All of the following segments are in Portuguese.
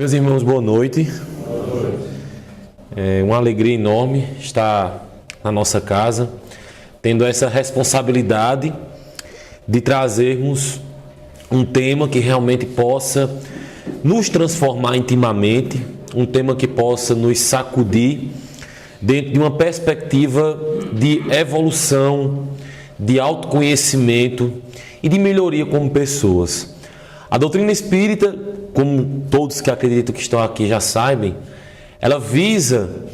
Meus irmãos, boa noite. É uma alegria enorme estar na nossa casa, tendo essa responsabilidade de trazermos um tema que realmente possa nos transformar intimamente, um tema que possa nos sacudir dentro de uma perspectiva de evolução, de autoconhecimento e de melhoria como pessoas. A doutrina espírita, como todos que acreditam que estão aqui já sabem, ela visa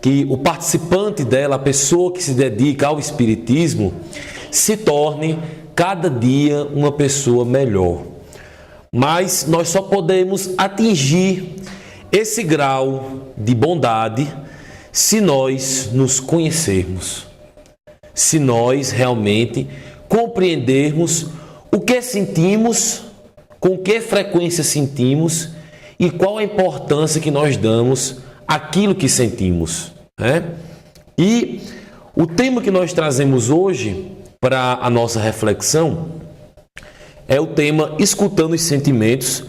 que o participante dela, a pessoa que se dedica ao espiritismo, se torne cada dia uma pessoa melhor. Mas nós só podemos atingir esse grau de bondade se nós nos conhecermos, se nós realmente compreendermos o que sentimos, com que frequência sentimos e qual a importância que nós damos àquilo que sentimos, né? E o tema que nós trazemos hoje para a nossa reflexão é o tema Escutando os Sentimentos,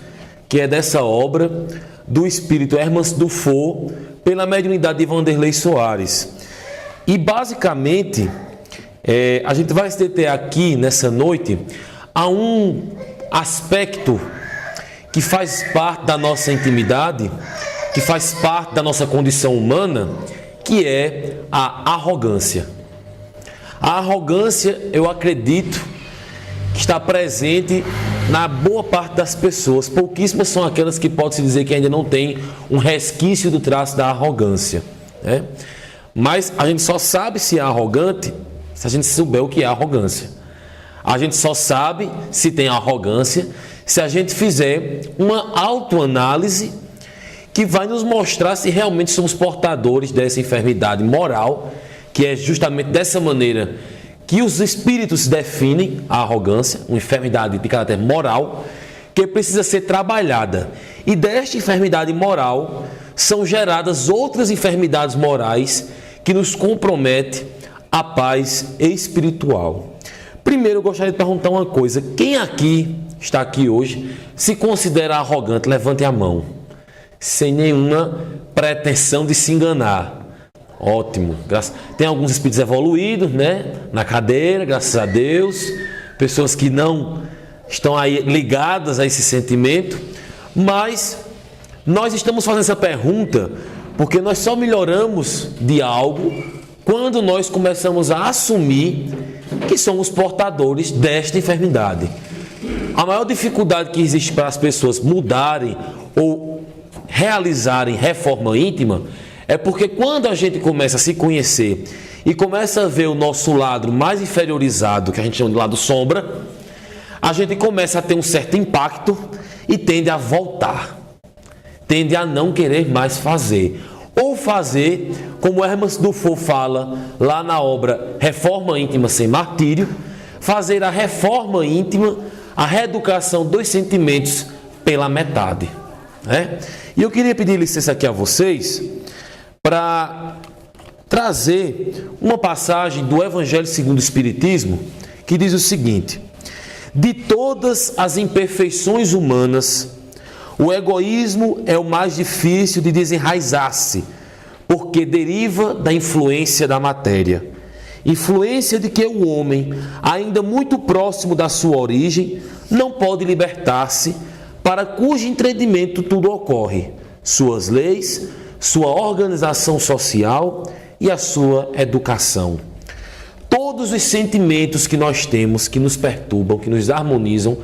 que é dessa obra do espírito Hermann Dufour, pela mediunidade de Vanderlei Soares. E basicamente, a gente vai se deter aqui nessa noite a um aspecto que faz parte da nossa intimidade, que faz parte da nossa condição humana, que é a arrogância. A arrogância, eu acredito, que está presente na boa parte das pessoas. Pouquíssimas são aquelas que pode-se dizer que ainda não tem um resquício do traço da arrogância, né? Mas a gente só sabe se é arrogante se a gente souber o que é arrogância. A gente só sabe se tem arrogância se a gente fizer uma autoanálise que vai nos mostrar se realmente somos portadores dessa enfermidade moral, que é justamente dessa maneira que os espíritos definem a arrogância, uma enfermidade de caráter moral, que precisa ser trabalhada. E desta enfermidade moral são geradas outras enfermidades morais que nos comprometem a paz espiritual. Primeiro, eu gostaria de perguntar uma coisa. Quem aqui, está aqui hoje, se considera arrogante? Levante a mão. Sem nenhuma pretensão de se enganar. Ótimo. Tem alguns espíritos evoluídos, né? Na cadeira, graças a Deus. Pessoas que não estão aí ligadas a esse sentimento. Mas nós estamos fazendo essa pergunta porque nós só melhoramos de algo quando nós começamos a assumir que somos portadores desta enfermidade. A maior dificuldade que existe para as pessoas mudarem ou realizarem reforma íntima é porque quando a gente começa a se conhecer e começa a ver o nosso lado mais inferiorizado, que a gente chama de lado sombra, a gente começa a ter um certo impacto e tende a voltar, tende a não querer mais fazer. Ou fazer, como Hermann Dufour fala lá na obra Reforma Íntima Sem Martírio, fazer a reforma íntima, a reeducação dos sentimentos pela metade, né? E eu queria pedir licença aqui a vocês para trazer uma passagem do Evangelho segundo o Espiritismo que diz o seguinte: de todas as imperfeições humanas, o egoísmo é o mais difícil de desenraizar-se, porque deriva da influência da matéria. Influência de que o homem, ainda muito próximo da sua origem, não pode libertar-se, para cujo entendimento tudo ocorre, suas leis, sua organização social e a sua educação. Todos os sentimentos que nós temos, que nos perturbam, que nos harmonizam,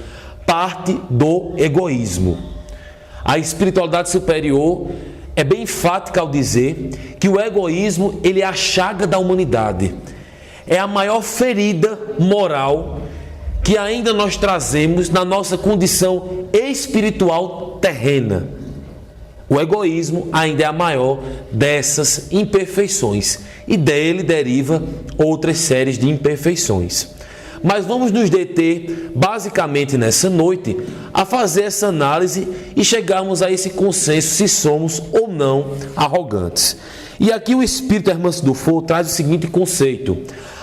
parte do egoísmo. A espiritualidade superior é bem enfática ao dizer que o egoísmo, ele é a chaga da humanidade. É a maior ferida moral que ainda nós trazemos na nossa condição espiritual terrena. O egoísmo ainda é a maior dessas imperfeições e dele deriva outras séries de imperfeições. Mas vamos nos deter basicamente nessa noite a fazer essa análise e chegarmos a esse consenso se somos ou não arrogantes. E aqui o espírito Hermann Dufour traz o seguinte conceito: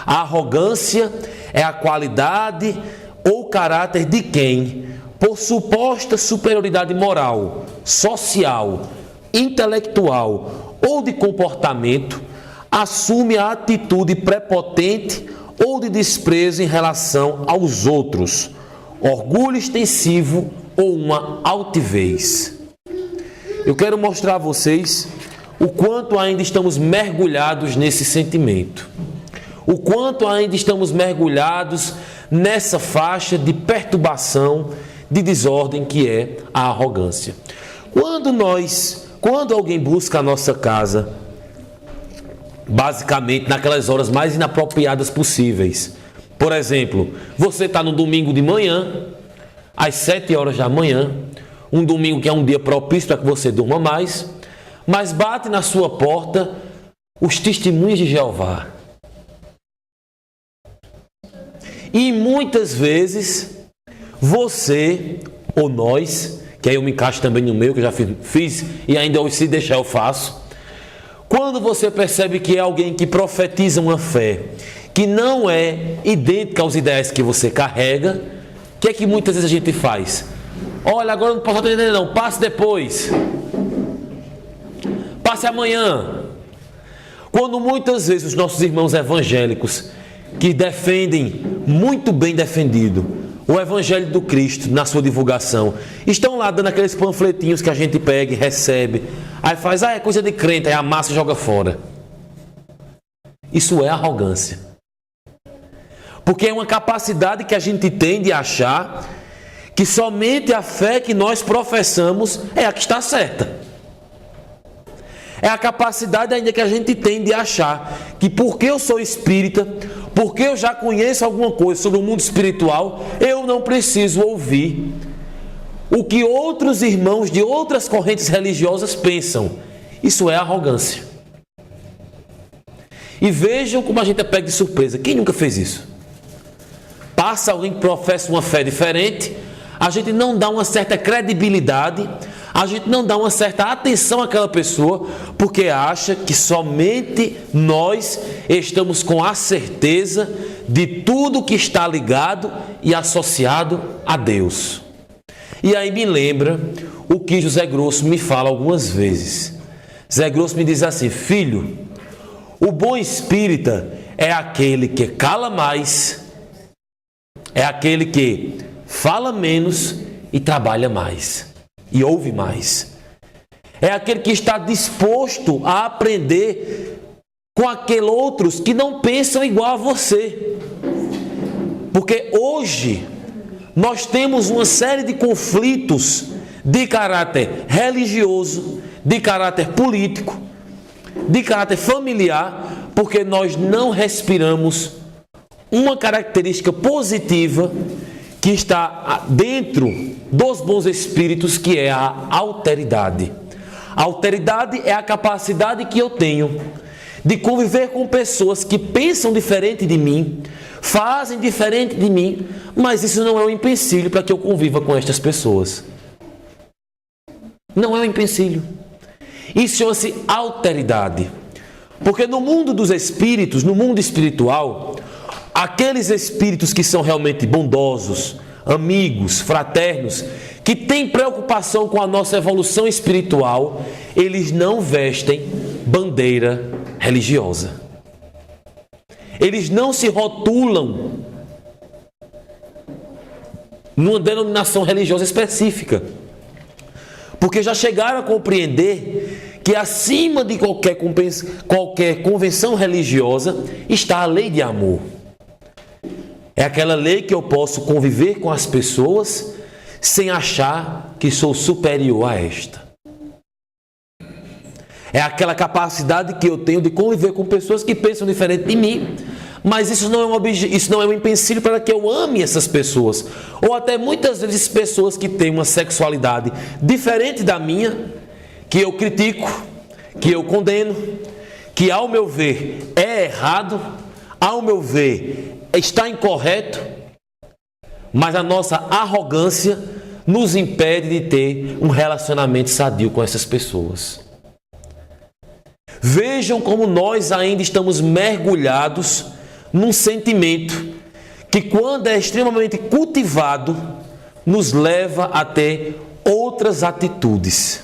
a arrogância é a qualidade ou caráter de quem, por suposta superioridade moral, social, intelectual ou de comportamento, assume a atitude prepotente ou de desprezo em relação aos outros, orgulho extensivo ou uma altivez. Eu quero mostrar a vocês o quanto ainda estamos mergulhados nesse sentimento, o quanto ainda estamos mergulhados nessa faixa de perturbação, de desordem que é a arrogância. Quando alguém busca a nossa casa, basicamente naquelas horas mais inapropriadas possíveis, por exemplo, você está no domingo de manhã, às 7 horas da manhã, um domingo que é um dia propício para que você durma mais, mas bate na sua porta os testemunhos de Jeová. E muitas vezes você ou nós, que aí eu me encaixo também no meu, que eu já fiz e ainda hoje, se deixar eu faço, quando você percebe que é alguém que profetiza uma fé que não é idêntica aos ideais que você carrega, o que é que muitas vezes a gente faz? Olha, agora não posso atender não, passe depois. Passe amanhã. Quando muitas vezes os nossos irmãos evangélicos, que defendem, muito bem defendido, o Evangelho do Cristo na sua divulgação, estão lá dando aqueles panfletinhos que a gente pega e recebe, aí faz, é coisa de crente, aí amassa e joga fora. Isso é arrogância. Porque é uma capacidade que a gente tem de achar que somente a fé que nós professamos é a que está certa. É a capacidade ainda que a gente tem de achar que porque eu sou espírita, porque eu já conheço alguma coisa sobre o mundo espiritual, eu não preciso ouvir o que outros irmãos de outras correntes religiosas pensam. Isso é arrogância. E vejam como a gente é pego de surpresa. Quem nunca fez isso? Passa alguém que professa uma fé diferente, a gente não dá uma certa credibilidade, a gente não dá uma certa atenção àquela pessoa, porque acha que somente nós estamos com a certeza de tudo que está ligado e associado a Deus. E aí me lembra o que José Grosso me fala algumas vezes. José Grosso me diz assim: filho, o bom espírita é aquele que cala mais, é aquele que fala menos e trabalha mais. E ouve mais. É aquele que está disposto a aprender com aqueles outros que não pensam igual a você. Porque hoje nós temos uma série de conflitos de caráter religioso, de caráter político, de caráter familiar, porque nós não respiramos uma característica positiva que está dentro dos bons espíritos, que é a alteridade. A alteridade é a capacidade que eu tenho de conviver com pessoas que pensam diferente de mim, fazem diferente de mim, mas isso não é um empecilho para que eu conviva com estas pessoas. Não é um empecilho. Isso chama-se alteridade. Porque no mundo dos espíritos, no mundo espiritual, aqueles espíritos que são realmente bondosos, amigos, fraternos, que têm preocupação com a nossa evolução espiritual, eles não vestem bandeira religiosa. Eles não se rotulam numa denominação religiosa específica. Porque já chegaram a compreender que acima de qualquer convenção religiosa está a lei de amor. É aquela lei que eu posso conviver com as pessoas sem achar que sou superior a esta. É aquela capacidade que eu tenho de conviver com pessoas que pensam diferente de mim, mas isso não é um empecilho para que eu ame essas pessoas. Ou até muitas vezes pessoas que têm uma sexualidade diferente da minha, que eu critico, que eu condeno, que ao meu ver é errado, ao meu ver está incorreto, mas a nossa arrogância nos impede de ter um relacionamento sadio com essas pessoas. Vejam como nós ainda estamos mergulhados num sentimento que, quando é extremamente cultivado, nos leva a ter outras atitudes.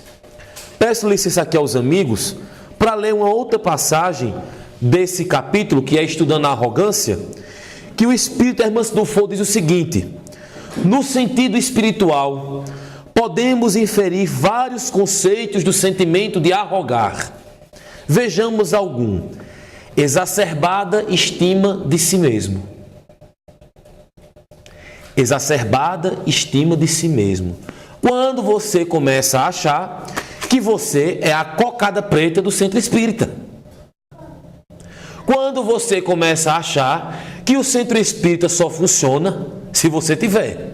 Peço licença aqui aos amigos para ler uma outra passagem desse capítulo, que é Estudando a Arrogância, que o Espírito Irmã Sidonfo diz o seguinte: no sentido espiritual, podemos inferir vários conceitos do sentimento de arrogar. Vejamos algum. Exacerbada estima de si mesmo. Exacerbada estima de si mesmo. Quando você começa a achar que você é a cocada preta do centro espírita. Quando você começa a achar que o centro espírita só funciona se você tiver.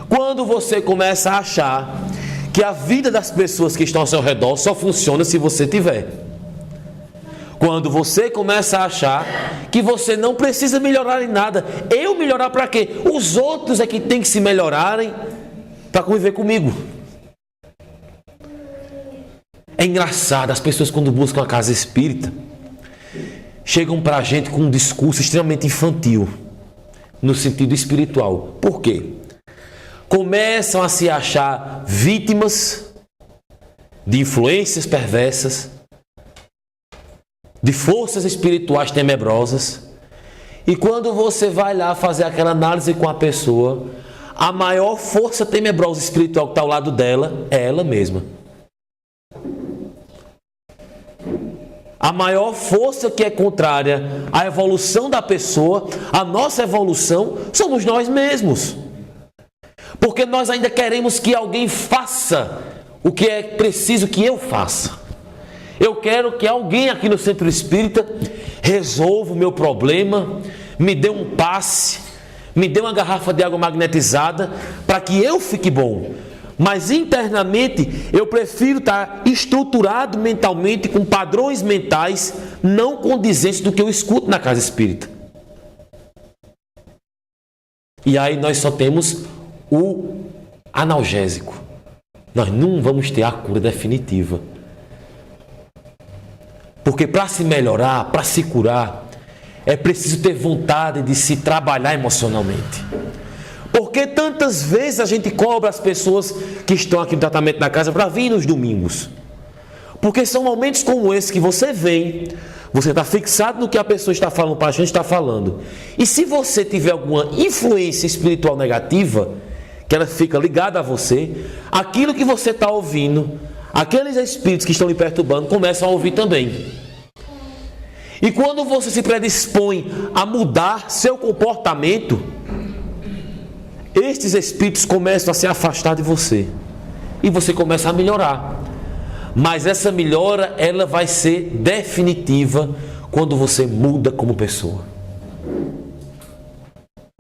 Quando você começa a achar que a vida das pessoas que estão ao seu redor só funciona se você tiver. Quando você começa a achar que você não precisa melhorar em nada. Eu melhorar para quê? Os outros é que tem que se melhorarem para conviver comigo. É engraçado, as pessoas quando buscam a casa espírita chegam para a gente com um discurso extremamente infantil, no sentido espiritual. Por quê? Começam a se achar vítimas de influências perversas, de forças espirituais tenebrosas, e quando você vai lá fazer aquela análise com a pessoa, a maior força tenebrosa espiritual que está ao lado dela é ela mesma. A maior força que é contrária à evolução da pessoa, a nossa evolução, somos nós mesmos. Porque nós ainda queremos que alguém faça o que é preciso que eu faça. Eu quero que alguém aqui no Centro Espírita resolva o meu problema, me dê um passe, me dê uma garrafa de água magnetizada para que eu fique bom. Mas internamente eu prefiro estar estruturado mentalmente com padrões mentais não condizentes do que eu escuto na casa espírita. E aí nós só temos o analgésico. Nós não vamos ter a cura definitiva. Porque para se melhorar, para se curar, é preciso ter vontade de se trabalhar emocionalmente. Porque tantas vezes a gente cobra as pessoas que estão aqui no tratamento na casa para vir nos domingos. Porque são momentos como esse que você vem, você está fixado no que a pessoa está falando, para a gente está falando. E se você tiver alguma influência espiritual negativa, que ela fica ligada a você, aquilo que você está ouvindo, aqueles espíritos que estão lhe perturbando, começam a ouvir também. E quando você se predispõe a mudar seu comportamento, estes espíritos começam a se afastar de você. E você começa a melhorar. Mas essa melhora, ela vai ser definitiva quando você muda como pessoa.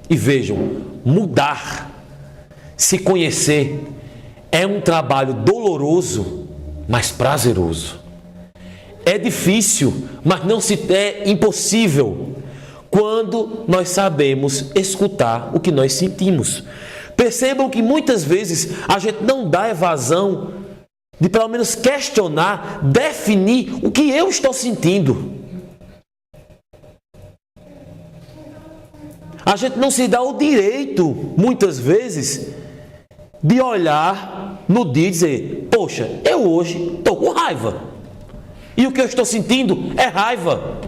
E vejam, mudar, se conhecer, é um trabalho doloroso, mas prazeroso. É difícil, mas não se é impossível quando nós sabemos escutar o que nós sentimos. Percebam que muitas vezes a gente não dá evasão de pelo menos questionar, definir o que eu estou sentindo. A gente não se dá o direito, muitas vezes, de olhar no dia e dizer: poxa, eu hoje estou com raiva. E o que eu estou sentindo é raiva.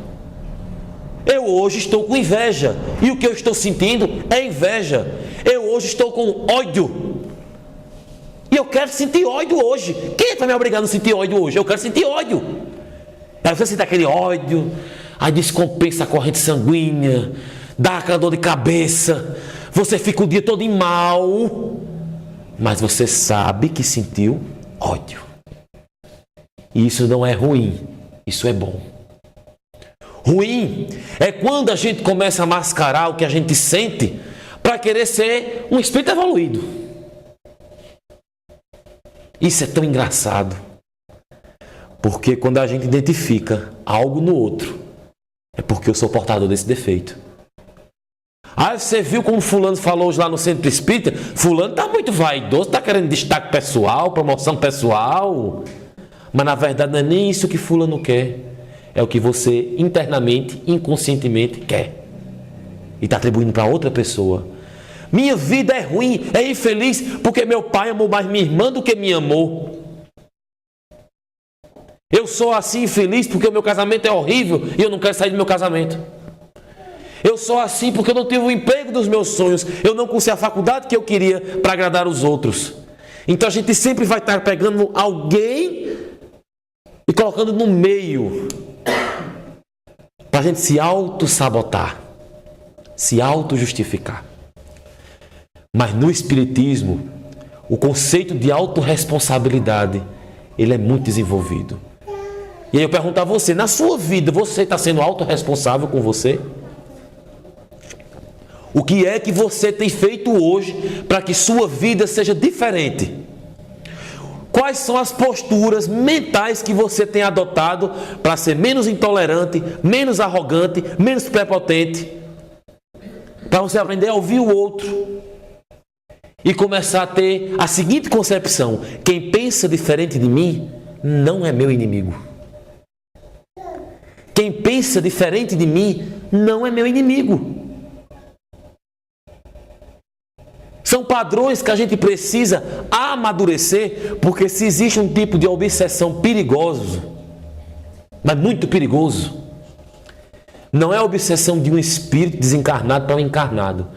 Eu hoje estou com inveja. E o que eu estou sentindo é inveja. Eu hoje estou com ódio. E eu quero sentir ódio hoje. Quem vai me obrigar a não sentir ódio hoje? Eu quero sentir ódio. Aí você sente aquele ódio, aí descompensa a corrente sanguínea, dá aquela dor de cabeça, você fica o dia todo em mal, mas você sabe que sentiu ódio. E isso não é ruim, isso é bom. Ruim é quando a gente começa a mascarar o que a gente sente para querer ser um espírito evoluído. Isso é tão engraçado. Porque quando a gente identifica algo no outro, é porque eu sou portador desse defeito. Aí você viu como fulano falou hoje lá no centro espírita? Fulano está muito vaidoso, está querendo destaque pessoal, promoção pessoal. Mas na verdade não é nem isso que fulano quer. É o que você internamente, inconscientemente quer. E está atribuindo para outra pessoa. Minha vida é ruim, é infeliz, porque meu pai amou mais minha irmã do que me amou. Eu sou assim infeliz porque o meu casamento é horrível e eu não quero sair do meu casamento. Eu sou assim porque eu não tive o emprego dos meus sonhos. Eu não consegui a faculdade que eu queria para agradar os outros. Então a gente sempre vai estar pegando alguém e colocando no meio para a gente se auto-sabotar, se auto-justificar. Mas no Espiritismo, o conceito de autorresponsabilidade, ele é muito desenvolvido. E aí eu pergunto a você, na sua vida, você está sendo autorresponsável com você? O que é que você tem feito hoje para que sua vida seja diferente? Quais são as posturas mentais que você tem adotado para ser menos intolerante, menos arrogante, menos prepotente? Para você aprender a ouvir o outro e começar a ter a seguinte concepção: quem pensa diferente de mim não é meu inimigo. Quem pensa diferente de mim não é meu inimigo. São padrões que a gente precisa amadurecer, porque se existe um tipo de obsessão perigoso, mas muito perigoso, não é a obsessão de um espírito desencarnado para um encarnado.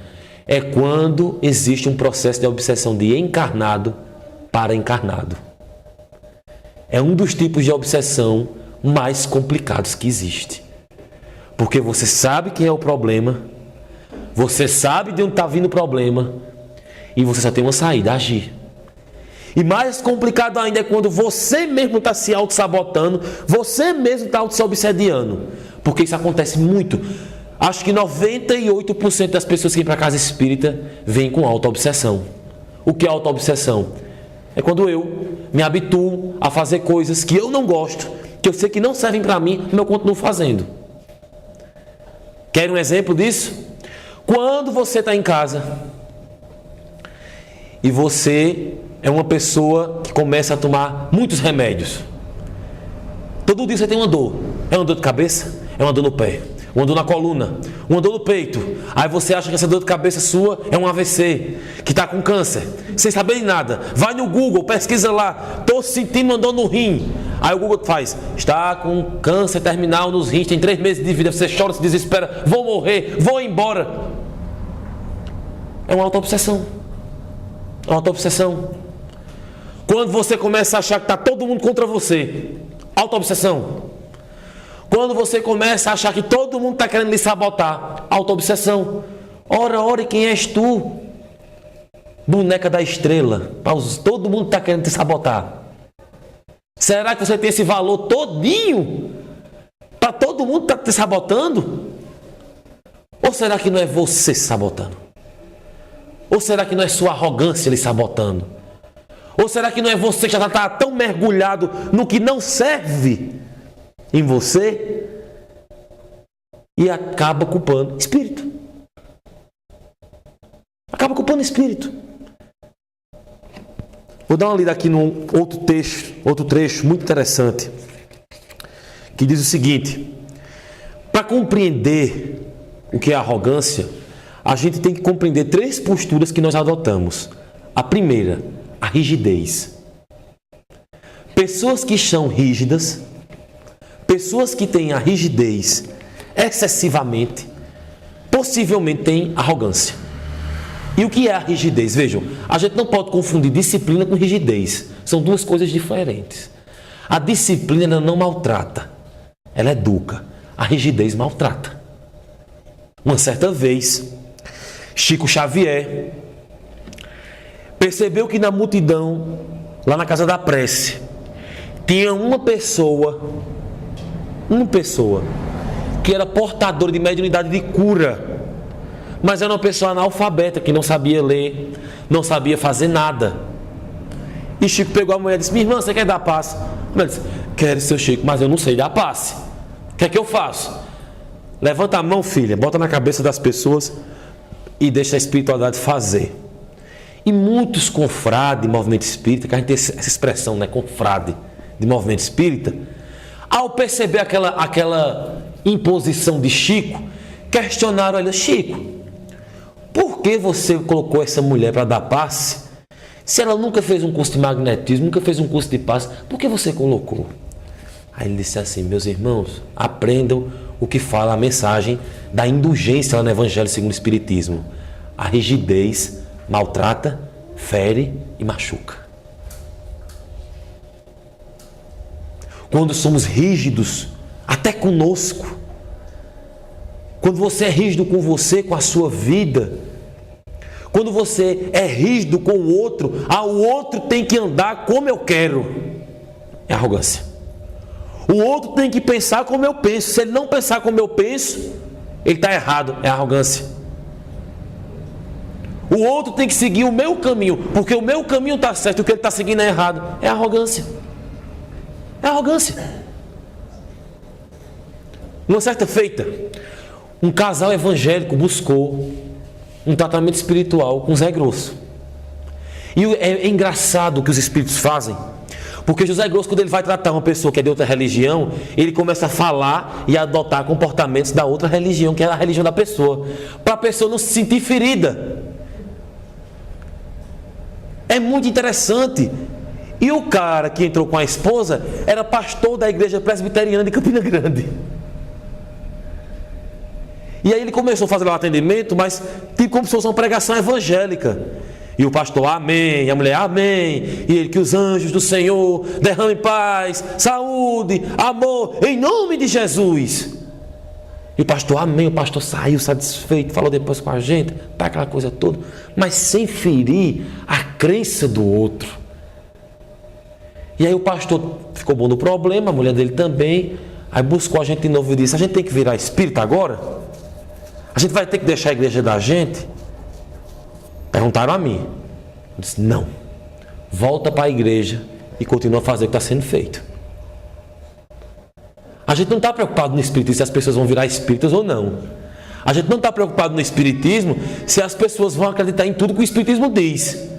É quando existe um processo de obsessão de encarnado para encarnado. É um dos tipos de obsessão mais complicados que existe. Porque você sabe quem é o problema, você sabe de onde está vindo o problema, e você só tem uma saída: agir. E mais complicado ainda é quando você mesmo está se auto-sabotando, você mesmo está auto-se-obsediando. Porque isso acontece muito. Acho que 98% das pessoas que vêm para a casa espírita vêm com auto-obsessão. O que é auto-obsessão? É quando eu me habituo a fazer coisas que eu não gosto, que eu sei que não servem para mim, mas eu continuo fazendo. Quer um exemplo disso? Quando você está em casa e você é uma pessoa que começa a tomar muitos remédios. Todo dia você tem uma dor. É uma dor de cabeça? É uma dor no pé. Uma dor na coluna. Uma dor no peito. Aí você acha que essa dor de cabeça sua é um AVC, que está com câncer. Sem saber de nada. Vai no Google, pesquisa lá. Estou sentindo uma dor no rim. Aí o Google faz: está com câncer terminal nos rins, tem 3 meses de vida. Você chora, se desespera. Vou morrer, vou embora. É uma auto-obsessão. Auto-obsessão. Quando você começa a achar que está todo mundo contra você, auto-obsessão. Quando você começa a achar que todo mundo está querendo lhe sabotar, auto-obsessão. Ora, e quem és tu? Boneca da estrela. Todo mundo está querendo te sabotar. Será que você tem esse valor todinho para todo mundo estar te sabotando? Ou será que não é você se sabotando? Ou será que não é sua arrogância lhe sabotando? Ou será que não é você que já está tão mergulhado no que não serve em você e acaba culpando espírito? Acaba culpando espírito. Vou dar uma lida aqui num outro trecho muito interessante, que diz o seguinte: para compreender o que é arrogância, a gente tem que compreender 3 posturas que nós adotamos. A primeira, a rigidez. Pessoas que são rígidas, pessoas que têm a rigidez excessivamente, possivelmente têm arrogância. E o que é a rigidez? Vejam, a gente não pode confundir disciplina com rigidez. São 2 coisas diferentes. A disciplina não maltrata, ela educa. A rigidez maltrata. Uma certa vez, Chico Xavier percebeu que na multidão, lá na casa da prece, tinha uma pessoa que era portadora de mediunidade de cura, mas era uma pessoa analfabeta, que não sabia ler, não sabia fazer nada. E Chico pegou a mulher e disse: minha irmã, você quer dar passe? A mulher disse: quero, seu Chico, mas eu não sei dar passe. O que é que eu faço? Levanta a mão, filha, bota na cabeça das pessoas e deixa a espiritualidade fazer. E muitos confrades de movimento espírita, que a gente tem essa expressão, né, confrade de movimento espírita, ao perceber aquela imposição de Chico, questionaram ele: Chico, por que você colocou essa mulher para dar passe? Se ela nunca fez um curso de magnetismo, nunca fez um curso de passe, por que você colocou? Aí ele disse assim: meus irmãos, aprendam o que fala a mensagem da indulgência lá no Evangelho segundo o Espiritismo. A rigidez maltrata, fere e machuca. Quando somos rígidos, até conosco, quando você é rígido com você, com a sua vida, quando você é rígido com o outro, o outro tem que andar como eu quero, é arrogância. O outro tem que pensar como eu penso. Se ele não pensar como eu penso, ele está errado, é arrogância. O outro tem que seguir o meu caminho, porque o meu caminho está certo, o que ele está seguindo é errado, é arrogância. É arrogância. Uma certa feita, um casal evangélico buscou um tratamento espiritual com Zé Grosso. E é engraçado o que os espíritos fazem, porque José Grosso, quando ele vai tratar uma pessoa que é de outra religião, ele começa a falar e a adotar comportamentos da outra religião, que é a religião da pessoa, para a pessoa não se sentir ferida. É muito interessante. E o cara que entrou com a esposa era pastor da igreja presbiteriana de Campina Grande. E aí ele começou a fazer o atendimento, mas tipo como se fosse uma pregação evangélica. E o pastor, amém, e a mulher, amém. E ele, que os anjos do Senhor derramem paz, saúde, amor, em nome de Jesus. E o pastor, amém. O pastor saiu satisfeito, falou depois com a gente, tá aquela coisa toda, mas sem ferir a crença do outro. E aí o pastor ficou bom do problema, a mulher dele também. Aí buscou a gente de novo e disse: a gente tem que virar espírita agora? A gente vai ter que deixar a igreja da gente? Perguntaram a mim. Eu disse: não. Volta para a igreja e continua a fazer o que está sendo feito. A gente não está preocupado no espiritismo se as pessoas vão virar espíritas ou não. A gente não está preocupado no espiritismo se as pessoas vão acreditar em tudo que o espiritismo diz.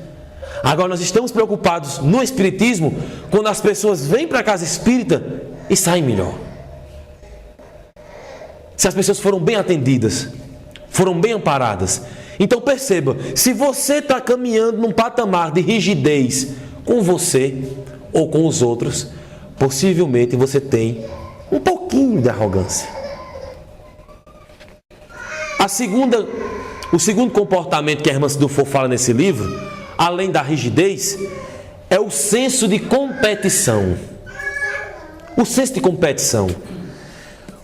Agora nós estamos preocupados no espiritismo quando as pessoas vêm para a casa espírita e saem melhor. Se as pessoas foram bem atendidas, foram bem amparadas. Então perceba, se você está caminhando num patamar de rigidez com você ou com os outros, possivelmente você tem um pouquinho de arrogância. O segundo comportamento que a irmã Dufour fala nesse livro, além da rigidez, é o senso de competição. O senso de competição.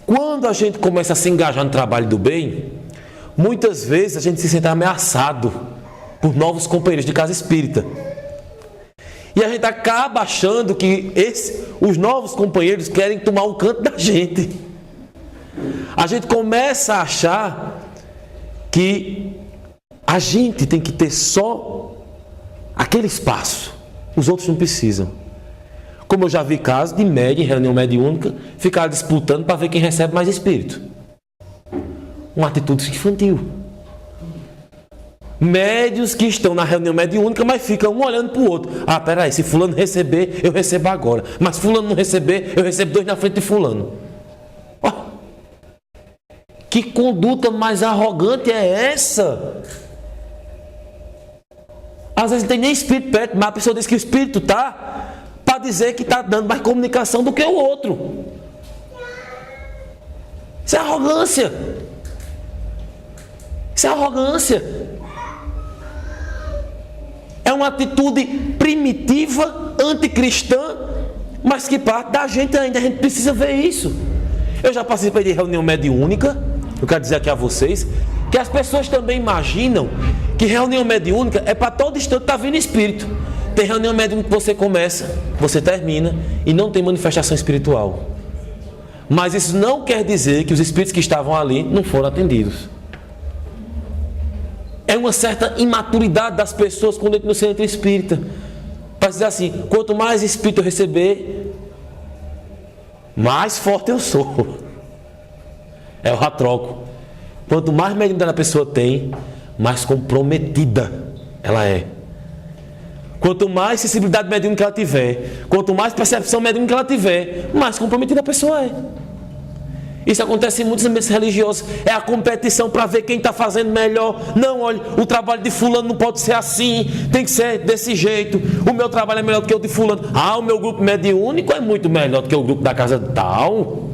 Quando a gente começa a se engajar no trabalho do bem, muitas vezes a gente se sente ameaçado por novos companheiros de casa espírita. E a gente acaba achando que os novos companheiros querem tomar um canto da gente. A gente começa a achar que a gente tem que ter só aquele espaço. Os outros não precisam. Como eu já vi casos de médium, em reunião mediúnica, ficar disputando para ver quem recebe mais espírito. Uma atitude infantil. Médios que estão na reunião mediúnica, mas ficam um olhando para o outro. Ah, peraí, se fulano receber, eu recebo agora. Mas fulano não receber, eu recebo 2 na frente de fulano. Oh, que conduta mais arrogante é essa? Às vezes não tem nem espírito perto, mas a pessoa diz que o espírito está para dizer que está dando mais comunicação do que o outro. Isso é arrogância. Isso é arrogância. É uma atitude primitiva, anticristã, mas que parte da gente ainda. A gente precisa ver isso. Eu já participei de reunião mediúnica. Eu quero dizer aqui a vocês que as pessoas também imaginam que reunião mediúnica é para todo instante estar vindo espírito. Tem reunião mediúnica que você começa, você termina e não tem manifestação espiritual. Mas isso não quer dizer que os espíritos que estavam ali não foram atendidos. É uma certa imaturidade das pessoas quando entram no centro espírita. Para dizer assim, quanto mais espírito eu receber, mais forte eu sou. É o ratroco. Quanto mais mediunidade a pessoa tem, mais comprometida ela é. Quanto mais sensibilidade mediúnica ela tiver, quanto mais percepção mediúnica ela tiver, mais comprometida a pessoa é. Isso acontece em muitos ambientes religiosos. É a competição para ver quem está fazendo melhor. Não, olha, o trabalho de fulano não pode ser assim, tem que ser desse jeito. O meu trabalho é melhor do que o de fulano. Ah, o meu grupo mediúnico é muito melhor do que o grupo da casa tal.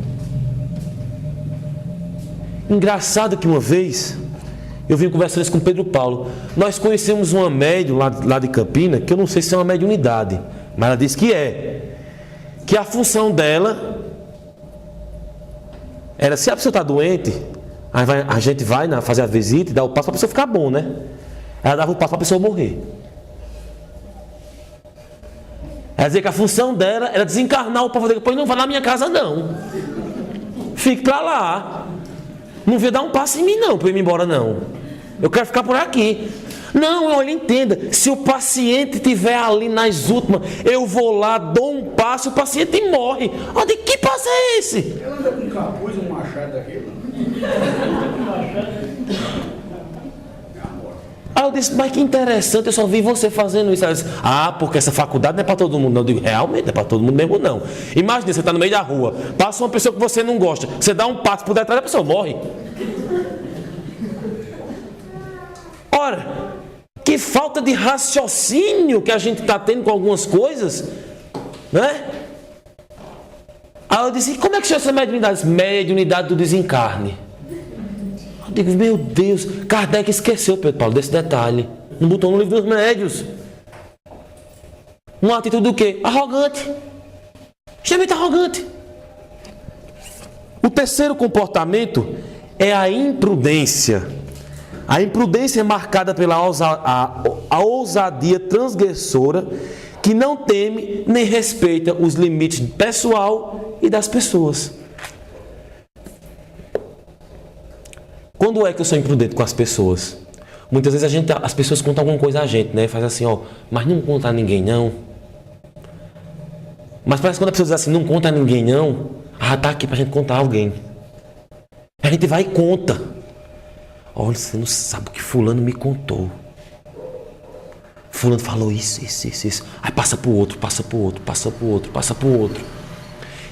Engraçado que uma vez eu vim conversando isso com Pedro Paulo. Nós conhecemos uma médium lá de Campina, que eu não sei se é uma mediunidade, mas ela disse que é. Que a função dela era, se a pessoa está doente, a gente vai fazer a visita e dá o passo para a pessoa ficar bom, né? Ela dava o passo para a pessoa morrer. Ela dizia que a função dela era desencarnar o povo dele. Depois não vai na minha casa não. Fique para lá. Não veio dar um passo em mim não, para eu ir embora não. Eu quero ficar por aqui. Não, olha, entenda. Se o paciente estiver ali nas últimas, eu vou lá, dou um passo, o paciente morre. Olha, que passo é esse? Ela anda com um capuz, um machado daquele. Aí eu disse, mas que interessante, eu só vi você fazendo isso. Ela disse, porque essa faculdade não é para todo mundo não. Eu digo, realmente não é para todo mundo mesmo não. Imagina, você está no meio da rua, passa uma pessoa que você não gosta, você dá um passo por detrás da pessoa, morre. Ora, que falta de raciocínio que a gente está tendo com algumas coisas, né? Aí eu disse, como é que chama essa mediunidade? Mediunidade do desencarne. Eu digo, meu Deus, Kardec esqueceu, Pedro Paulo, desse detalhe. Não botou no livro dos médios. Uma atitude do quê? Arrogante. Extremamente arrogante. O terceiro comportamento é a imprudência. A imprudência é marcada pela a ousadia transgressora que não teme nem respeita os limites pessoal e das pessoas. Quando é que eu sou imprudente com as pessoas? Muitas vezes as pessoas contam alguma coisa a gente, né? Faz assim, mas não conta a ninguém não. Mas parece que quando a pessoa diz assim, não conta a ninguém não, tá aqui pra gente contar a alguém. A gente vai e conta. Olha, você não sabe o que fulano me contou. Fulano falou isso. Aí passa pro outro.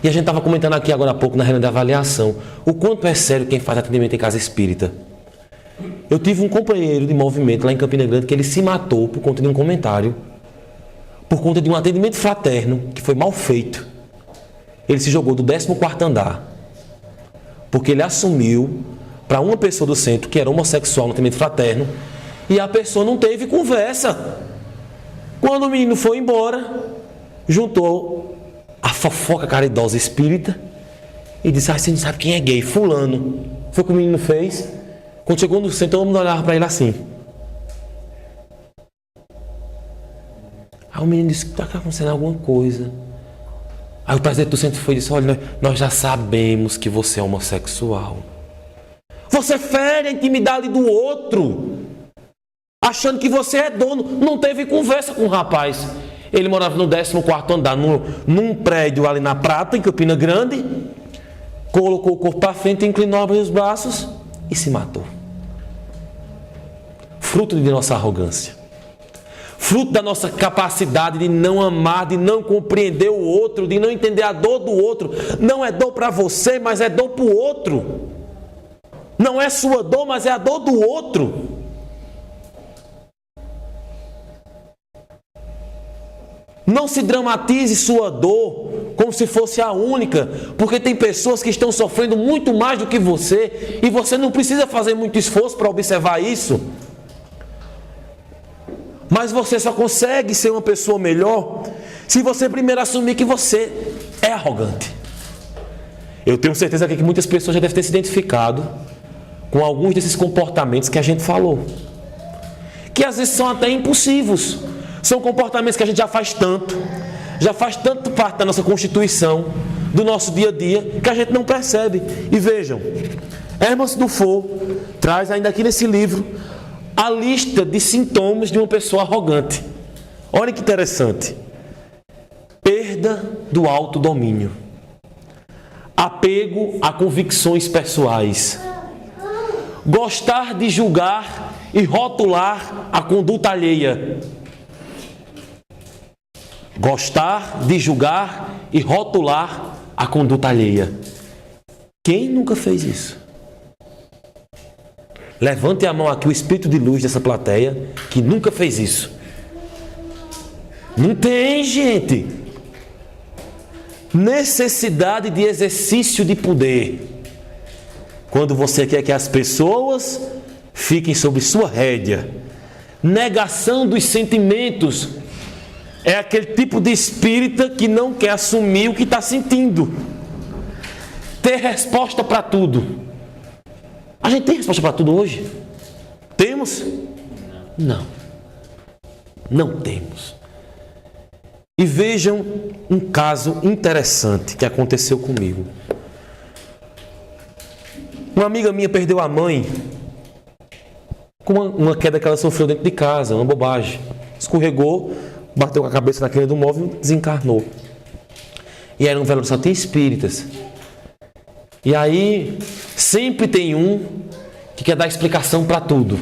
E a gente estava comentando aqui agora há pouco na reunião de avaliação o quanto é sério quem faz atendimento em casa espírita. Eu tive um companheiro de movimento lá em Campina Grande que ele se matou por conta de um comentário, por conta de um atendimento fraterno que foi mal feito. Ele se jogou do 14º andar, porque ele assumiu para uma pessoa do centro que era homossexual no atendimento fraterno e a pessoa não teve conversa. Quando o menino foi embora, juntou a fofoca caridosa espírita e disse, você não sabe quem é gay, fulano. Foi o que o menino fez. Quando chegou no centro, todo mundo olhava para ele assim. Aí o menino disse, está acontecendo alguma coisa. Aí o presidente do centro foi e disse, olha, nós já sabemos que você é homossexual. Você fere a intimidade do outro, achando que você é dono. Não teve conversa com o rapaz. Ele morava no 14º andar, num prédio ali na Prata, em Campina Grande. Colocou o corpo para frente, inclinou, abriu os braços e se matou. Fruto de nossa arrogância. Fruto da nossa capacidade de não amar, de não compreender o outro, de não entender a dor do outro. Não é dor para você, mas é dor para o outro. Não é sua dor, mas é a dor do outro. Não se dramatize sua dor como se fosse a única, porque tem pessoas que estão sofrendo muito mais do que você e você não precisa fazer muito esforço para observar isso. Mas você só consegue ser uma pessoa melhor se você primeiro assumir que você é arrogante. Eu tenho certeza que muitas pessoas já devem ter se identificado com alguns desses comportamentos que a gente falou, que às vezes são até impulsivos. São comportamentos que a gente já faz tanto parte da nossa constituição, do nosso dia a dia, que a gente não percebe. E vejam, Herman Dufour traz ainda aqui nesse livro a lista de sintomas de uma pessoa arrogante. Olha que interessante. Perda do autodomínio. Apego a convicções pessoais. Gostar de julgar e rotular a conduta alheia. Gostar de julgar e rotular a conduta alheia. Quem nunca fez isso? Levante a mão aqui, o espírito de luz dessa plateia, que nunca fez isso. Não tem, gente. Necessidade de exercício de poder. Quando você quer que as pessoas fiquem sob sua rédea. Negação dos sentimentos. É aquele tipo de espírita que não quer assumir o que está sentindo. Ter resposta para tudo. A gente tem resposta para tudo hoje? Temos? Não. Não temos. E vejam um caso interessante que aconteceu comigo. Uma amiga minha perdeu a mãe com uma queda que ela sofreu dentro de casa, uma bobagem. Escorregou, bateu com a cabeça na quina do móvel e desencarnou. E era um velório só tem espíritas. E aí, sempre tem um que quer dar explicação para tudo.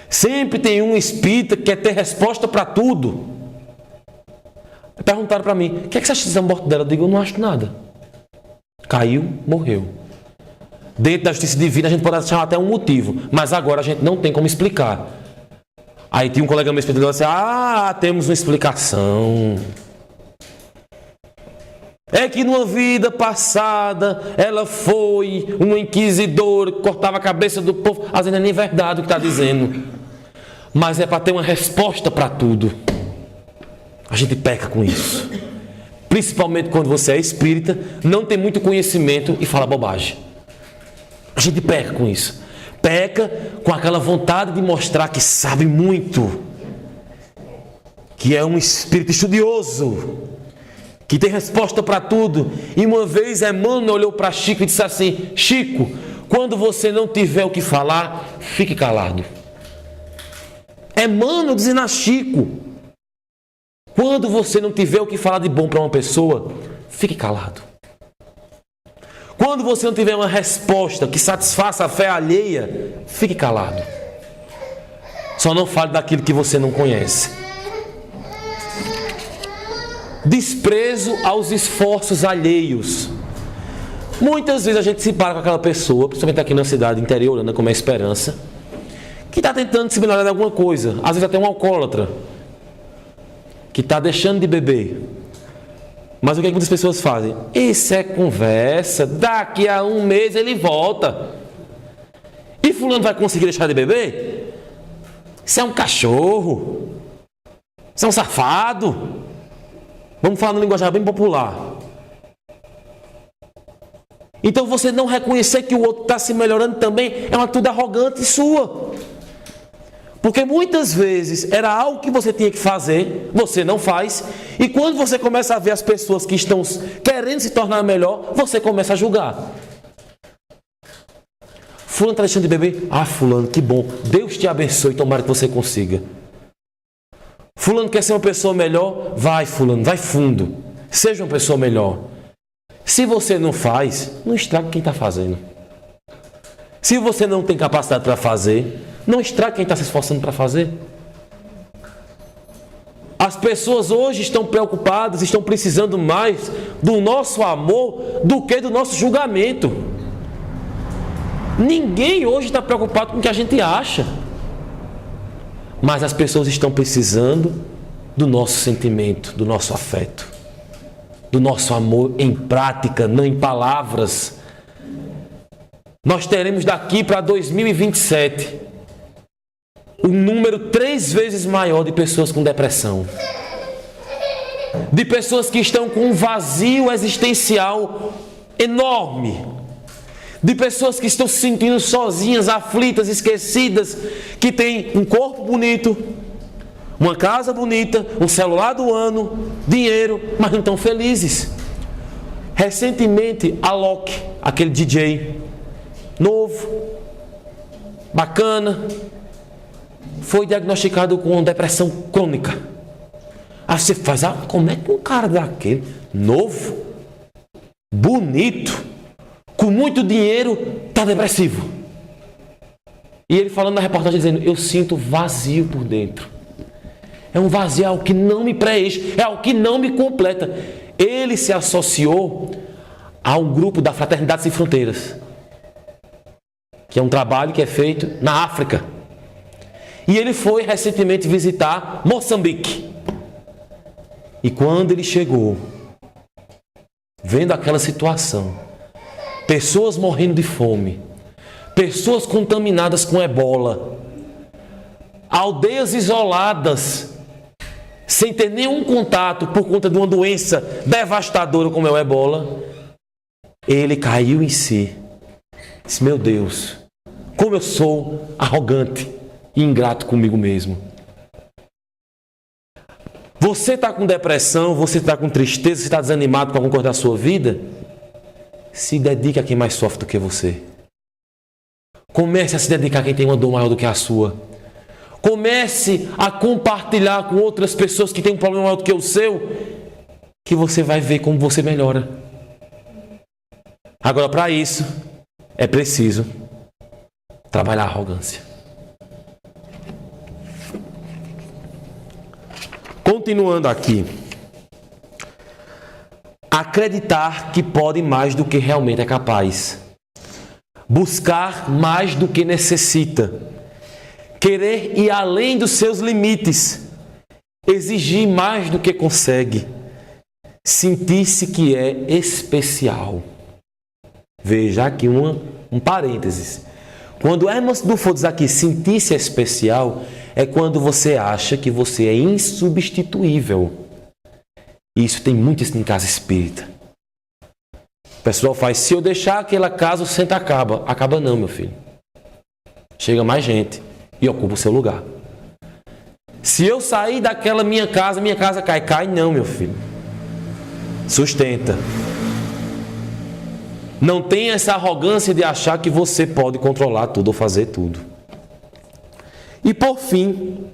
Sempre tem um espírita que quer ter resposta para tudo. Perguntaram para mim, o que é que você acha da morte dela? Eu digo, eu não acho nada. Caiu, morreu. Dentro da justiça divina a gente pode achar até um motivo, mas agora a gente não tem como explicar. Aí tinha um colega meu espírita que disse, temos uma explicação. É que numa vida passada ela foi uma inquisidora que cortava a cabeça do povo. Às vezes não é nem verdade o que está dizendo. Mas é para ter uma resposta para tudo. A gente peca com isso. Principalmente quando você é espírita, não tem muito conhecimento e fala bobagem. A gente peca com isso. Peca com aquela vontade de mostrar que sabe muito. Que é um espírito estudioso. Que tem resposta para tudo. E uma vez Emmanuel olhou para Chico e disse assim, Chico, quando você não tiver o que falar, fique calado. Emmanuel dizendo a Chico, quando você não tiver o que falar de bom para uma pessoa, fique calado. Quando você não tiver uma resposta que satisfaça a fé alheia, fique calado. Só não fale daquilo que você não conhece. Desprezo aos esforços alheios. Muitas vezes a gente se para com aquela pessoa, principalmente aqui na cidade interiorana, como é a Esperança, que está tentando se melhorar de alguma coisa. Às vezes até um alcoólatra, que está deixando de beber. Mas o que muitas pessoas fazem? Isso é conversa, daqui a um mês ele volta. E fulano vai conseguir deixar de beber? Isso é um cachorro. Isso é um safado. Vamos falar no linguajar bem popular. Então você não reconhecer que o outro está se melhorando também é uma atitude arrogante sua. Porque muitas vezes era algo que você tinha que fazer, você não faz, e quando você começa a ver as pessoas que estão querendo se tornar melhor, você começa a julgar. Fulano está deixando de beber? Fulano, que bom, Deus te abençoe, tomara que você consiga. Fulano quer ser uma pessoa melhor? Vai, fulano, vai fundo, seja uma pessoa melhor. Se você não faz, não estraga quem está fazendo. Se você não tem capacidade para fazer, não estraga quem está se esforçando para fazer. As pessoas hoje estão preocupadas, estão precisando mais do nosso amor do que do nosso julgamento. Ninguém hoje está preocupado com o que a gente acha. Mas as pessoas estão precisando do nosso sentimento, do nosso afeto, do nosso amor em prática, não em palavras. Nós teremos daqui para 2027 um número 3 vezes maior de pessoas com depressão. De pessoas que estão com um vazio existencial enorme. De pessoas que estão se sentindo sozinhas, aflitas, esquecidas, que têm um corpo bonito, uma casa bonita, um celular do ano, dinheiro, mas não estão felizes. Recentemente, Alok, aquele DJ novo, bacana, foi diagnosticado com depressão crônica. Aí você faz, como é que um cara daquele, novo, bonito, com muito dinheiro, está depressivo? E ele falando na reportagem, dizendo, eu sinto vazio por dentro. É um vazio, é algo que não me preenche, é algo que não me completa. Ele se associou há um grupo da Fraternidade Sem Fronteiras, que é um trabalho que é feito na África. E ele foi recentemente visitar Moçambique. E quando ele chegou, vendo aquela situação, pessoas morrendo de fome, pessoas contaminadas com ebola, aldeias isoladas, sem ter nenhum contato por conta de uma doença devastadora como é o ebola, ele caiu em si. Disse: meu Deus, como eu sou arrogante e ingrato comigo mesmo. Você está com depressão, você está com tristeza, você está desanimado com alguma coisa da sua vida? Se dedique a quem mais sofre do que você. Comece a se dedicar a quem tem uma dor maior do que a sua. Comece a compartilhar com outras pessoas que têm um problema maior do que o seu, que você vai ver como você melhora. Agora, para isso, é preciso trabalhar a arrogância. Continuando aqui. Acreditar que pode mais do que realmente é capaz. Buscar mais do que necessita. Querer ir além dos seus limites. Exigir mais do que consegue. Sentir-se que é especial. Veja aqui um parênteses. Quando Herman Dufour diz aqui, sentir-se especial, é quando você acha que você é insubstituível. Isso tem muito isso em casa espírita. O pessoal faz: se eu deixar aquela casa, o centro acaba. Acaba não, meu filho. Chega mais gente e ocupa o seu lugar. Se eu sair daquela minha casa cai. Cai não, meu filho. Sustenta. Não tenha essa arrogância de achar que você pode controlar tudo ou fazer tudo. E por fim,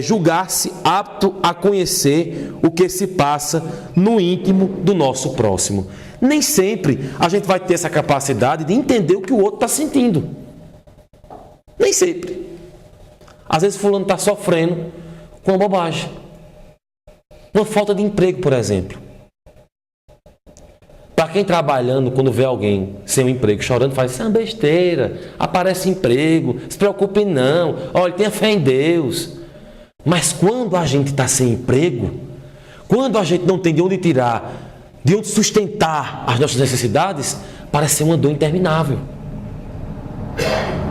julgar-se apto a conhecer o que se passa no íntimo do nosso próximo. Nem sempre a gente vai ter essa capacidade de entender o que o outro está sentindo. Nem sempre. Às vezes fulano está sofrendo com uma bobagem. Uma falta de emprego, por exemplo. Para quem trabalhando, quando vê alguém sem um emprego chorando, faz: isso é uma besteira, aparece emprego, se preocupe não, olha, tenha fé em Deus. Mas quando a gente está sem emprego, quando a gente não tem de onde tirar, de onde sustentar as nossas necessidades, parece ser uma dor interminável.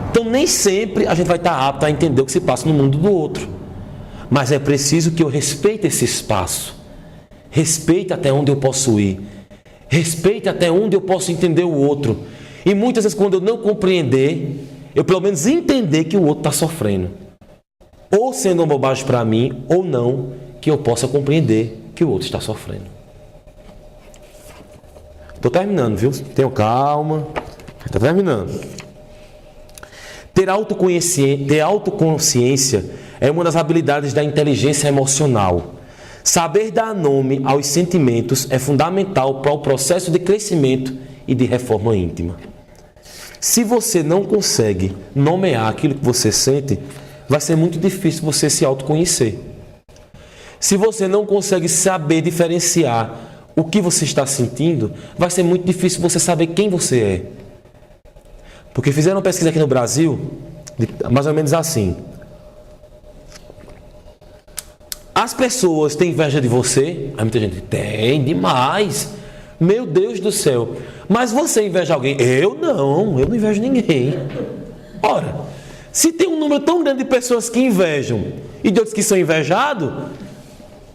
Então nem sempre a gente vai estar apto a entender o que se passa no mundo do outro. Mas é preciso que eu respeite esse espaço, respeite até onde eu posso ir, respeite até onde eu posso entender o outro. E muitas vezes, quando eu não compreender, eu pelo menos entender que o outro está sofrendo. Ou sendo uma bobagem para mim, ou não, que eu possa compreender que o outro está sofrendo. Estou terminando, viu? Tenham calma. Está terminando. Ter autoconsciência é uma das habilidades da inteligência emocional. Saber dar nome aos sentimentos é fundamental para o processo de crescimento e de reforma íntima. Se você não consegue nomear aquilo que você sente, vai ser muito difícil você se autoconhecer. Se você não consegue saber diferenciar o que você está sentindo, vai ser muito difícil você saber quem você é. Porque fizeram uma pesquisa aqui no Brasil, mais ou menos assim. As pessoas têm inveja de você? Aí muita gente tem, demais. Meu Deus do céu. Mas você inveja alguém? Eu não invejo ninguém. Ora, se tem um número tão grande de pessoas que invejam e de outros que são invejados,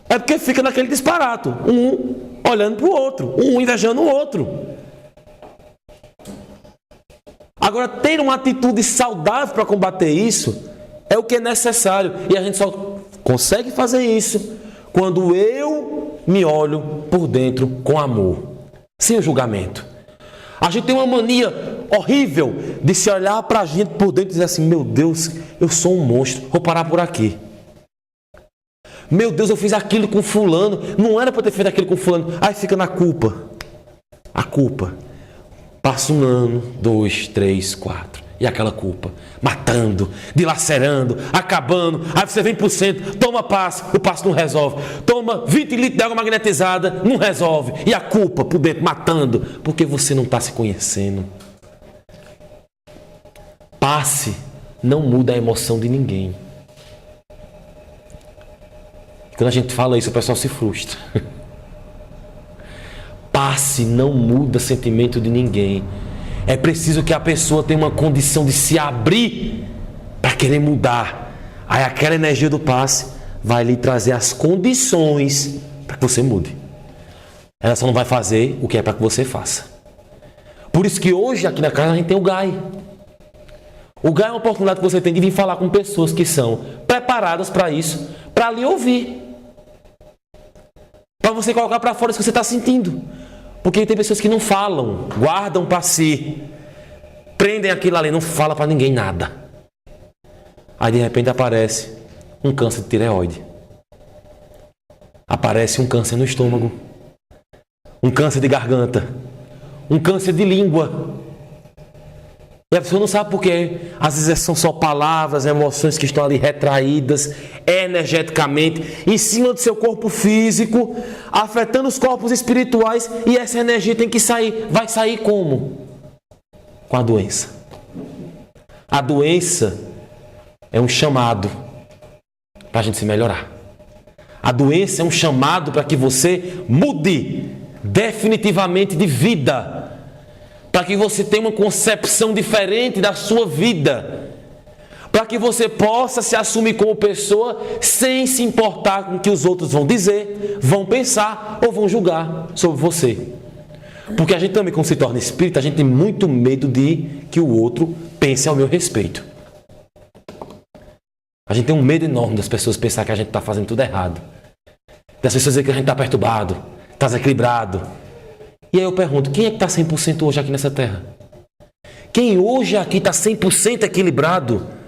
é porque fica naquele disparato. Um olhando para o outro, um invejando o outro. Agora, ter uma atitude saudável para combater isso é o que é necessário. E a gente só consegue fazer isso quando eu me olho por dentro com amor, sem o julgamento. A gente tem uma mania horrível de se olhar para a gente por dentro e dizer assim: meu Deus, eu sou um monstro, vou parar por aqui. Meu Deus, eu fiz aquilo com fulano, não era para ter feito aquilo com fulano. Aí fica na culpa. A culpa. Passa 1 ano, 2, 3, 4. E aquela culpa, matando, dilacerando, acabando. Aí você vem pro centro, toma passe, o passe não resolve. Toma 20 litros de água magnetizada, não resolve. E a culpa por dentro, matando, porque você não está se conhecendo. Passe não muda a emoção de ninguém. Quando a gente fala isso, o pessoal se frustra. Passe não muda sentimento de ninguém. É preciso que a pessoa tenha uma condição de se abrir para querer mudar. Aí aquela energia do passe vai lhe trazer as condições para que você mude. Ela só não vai fazer o que é para que você faça. Por isso que hoje aqui na casa a gente tem o GAI. O GAI é uma oportunidade que você tem de vir falar com pessoas que são preparadas para isso, para lhe ouvir. Para você colocar para fora isso que você está sentindo. Porque tem pessoas que não falam, guardam para si, prendem aquilo ali, não fala para ninguém nada. Aí de repente aparece um câncer de tireoide. Aparece um câncer no estômago. Um câncer de garganta. Um câncer de língua. E a pessoa não sabe por quê. Às vezes são só palavras, emoções que estão ali retraídas energeticamente em cima do seu corpo físico, afetando os corpos espirituais, e essa energia tem que sair. Vai sair como? Com a doença. A doença é um chamado para a gente se melhorar. A doença é um chamado para que você mude definitivamente de vida. Para que você tenha uma concepção diferente da sua vida. Para que você possa se assumir como pessoa sem se importar com o que os outros vão dizer, vão pensar ou vão julgar sobre você. Porque a gente também, quando se torna espírita, a gente tem muito medo de que o outro pense ao meu respeito. A gente tem um medo enorme das pessoas pensar que a gente está fazendo tudo errado. Das pessoas dizer que a gente está perturbado, está desequilibrado. E aí eu pergunto, quem é que está 100% hoje aqui nessa terra? Quem hoje aqui está 100% equilibrado?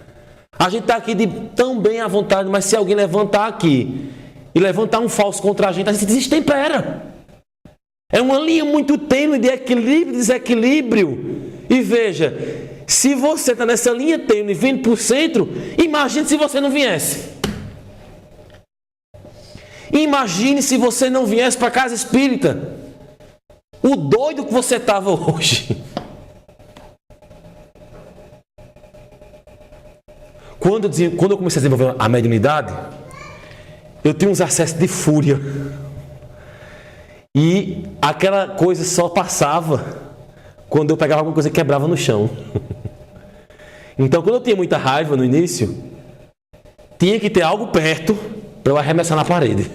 A gente está aqui de tão bem à vontade, mas se alguém levantar aqui e levantar um falso contra a gente destempera. É uma linha muito tênue de equilíbrio e desequilíbrio. E veja, se você está nessa linha tênue vindo para o centro, imagine se você não viesse. Imagine se você não viesse para a casa espírita. O doido que você estava hoje. Quando eu comecei a desenvolver a mediunidade, eu tinha uns acessos de fúria. E aquela coisa só passava quando eu pegava alguma coisa e quebrava no chão. Então, quando eu tinha muita raiva no início, tinha que ter algo perto para eu arremessar na parede.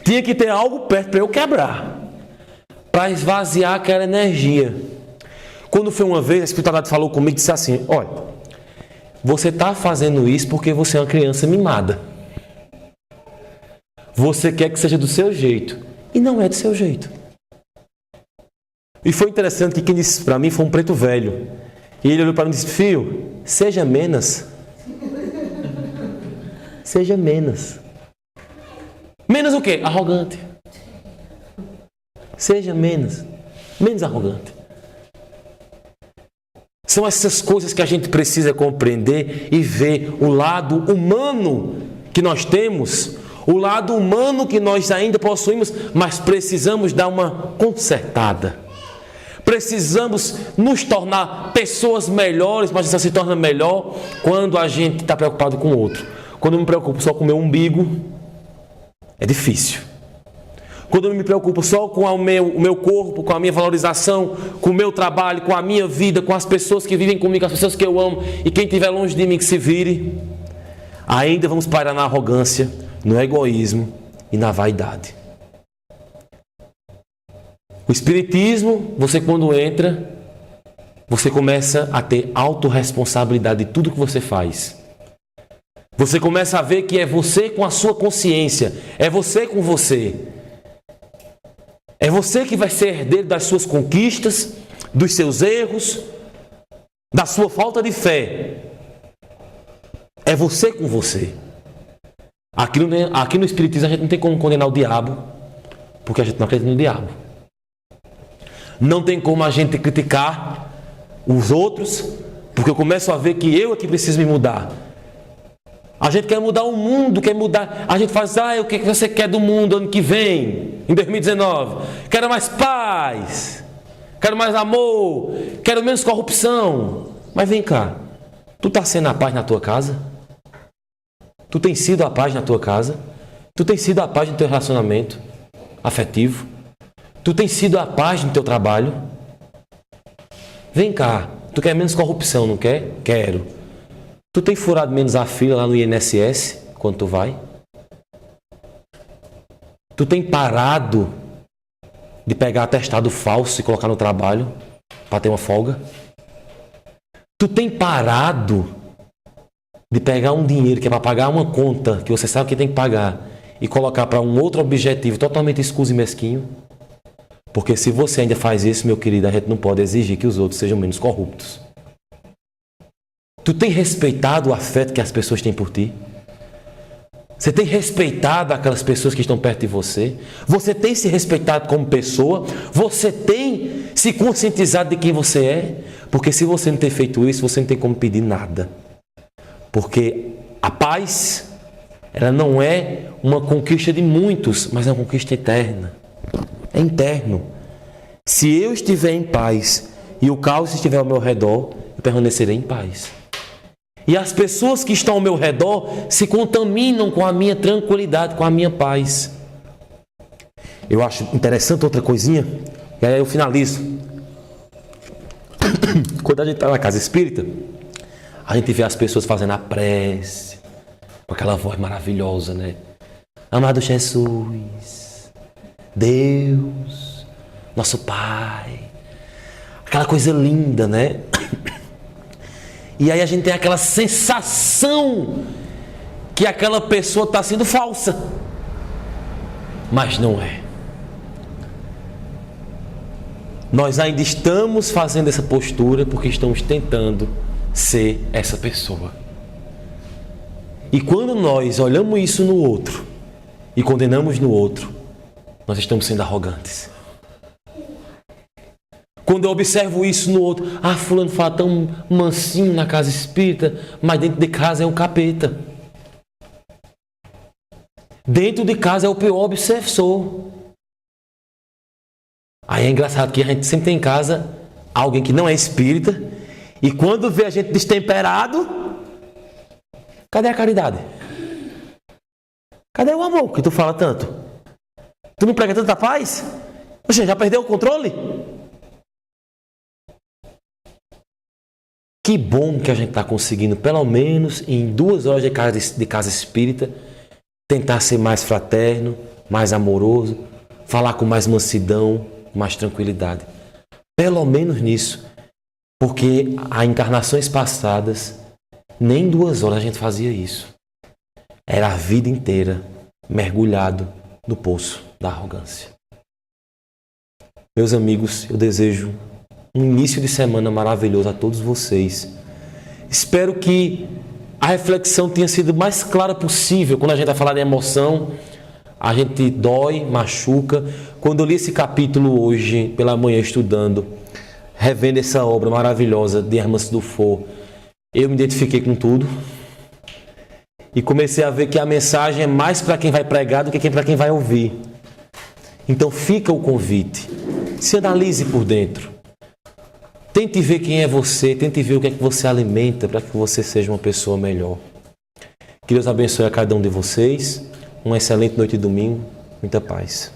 Tinha que ter algo perto para eu quebrar, para esvaziar aquela energia. Quando foi uma vez, a espiritualidade falou comigo e disse assim: olha, você está fazendo isso porque você é uma criança mimada. Você quer que seja do seu jeito, e não é do seu jeito. E foi interessante que quem disse para mim foi um preto velho. E ele olhou para mim e disse: filho, seja menos. Seja menos. Menos o quê? Arrogante. Seja menos arrogante. São essas coisas que a gente precisa compreender e ver o lado humano que nós temos, o lado humano que nós ainda possuímos, mas precisamos dar uma consertada. Precisamos nos tornar pessoas melhores, mas isso se torna melhor quando a gente está preocupado com o outro. Quando eu me preocupo só com o meu umbigo, é difícil. Quando eu me preocupo só com o meu corpo, com a minha valorização, com o meu trabalho, com a minha vida, com as pessoas que vivem comigo, as pessoas que eu amo, e quem estiver longe de mim que se vire, ainda vamos parar na arrogância, no egoísmo e na vaidade. O espiritismo, você quando entra, você começa a ter autorresponsabilidade de tudo que você faz. Você começa a ver que é você com a sua consciência, é você com você. É você que vai ser herdeiro das suas conquistas, dos seus erros, da sua falta de fé. É você com você. Aqui no Espiritismo a gente não tem como condenar o diabo, porque a gente não acredita no diabo. Não tem como a gente criticar os outros, porque eu começo a ver que eu é que preciso me mudar. A gente quer mudar o mundo, quer mudar. A gente faz, o que você quer do mundo ano que vem, em 2019? Quero mais paz, quero mais amor, quero menos corrupção. Mas vem cá, tu está sendo a paz na tua casa? Tu tem sido a paz na tua casa? Tu tem sido a paz no teu relacionamento afetivo? Tu tem sido a paz no teu trabalho? Vem cá, tu quer menos corrupção, não quer? Quero. Tu tem furado menos a fila lá no INSS quando tu vai? Tu tem parado de pegar atestado falso e colocar no trabalho para ter uma folga? Tu tem parado de pegar um dinheiro que é para pagar uma conta que você sabe que tem que pagar e colocar para um outro objetivo totalmente escuso e mesquinho? Porque se você ainda faz isso, meu querido, a gente não pode exigir que os outros sejam menos corruptos. Tu tem respeitado o afeto que as pessoas têm por ti? Você tem respeitado aquelas pessoas que estão perto de você? Você tem se respeitado como pessoa? Você tem se conscientizado de quem você é? Porque se você não ter feito isso, você não tem como pedir nada. Porque a paz, ela não é uma conquista de muitos, mas é uma conquista eterna. É interno. Se eu estiver em paz e o caos estiver ao meu redor, eu permanecerei em paz. E as pessoas que estão ao meu redor se contaminam com a minha tranquilidade, com a minha paz. Eu acho interessante outra coisinha, e aí eu finalizo. Quando a gente está na casa espírita, a gente vê as pessoas fazendo a prece, com aquela voz maravilhosa, né? Amado Jesus, Deus, nosso Pai, aquela coisa linda, né? E aí a gente tem aquela sensação que aquela pessoa está sendo falsa, mas não é. Nós ainda estamos fazendo essa postura porque estamos tentando ser essa pessoa. E quando nós olhamos isso no outro e condenamos no outro, nós estamos sendo arrogantes. Quando eu observo isso no outro, fulano fala tão mansinho na casa espírita, mas dentro de casa é um capeta. Dentro de casa é o pior obsessor. Aí é engraçado que a gente sempre tem em casa alguém que não é espírita, e quando vê a gente destemperado, cadê a caridade? Cadê o amor que tu fala tanto? Tu não prega tanta paz? Você já perdeu o controle? Que bom que a gente está conseguindo, pelo menos em 2 horas de casa espírita, tentar ser mais fraterno, mais amoroso, falar com mais mansidão, mais tranquilidade. Pelo menos nisso. Porque há encarnações passadas, nem 2 horas a gente fazia isso. Era a vida inteira mergulhado no poço da arrogância. Meus amigos, eu desejo um início de semana maravilhoso a todos vocês. Espero que a reflexão tenha sido o mais clara possível. Quando a gente vai falar de emoção, a gente dói, machuca. Quando eu li esse capítulo hoje, pela manhã estudando, revendo essa obra maravilhosa de Herman Dufour, eu me identifiquei com tudo. E comecei a ver que a mensagem é mais para quem vai pregar do que para quem vai ouvir. Então fica o convite. Se analise por dentro. Tente ver quem é você, tente ver o que é que você alimenta para que você seja uma pessoa melhor. Que Deus abençoe a cada um de vocês. Uma excelente noite de domingo. Muita paz.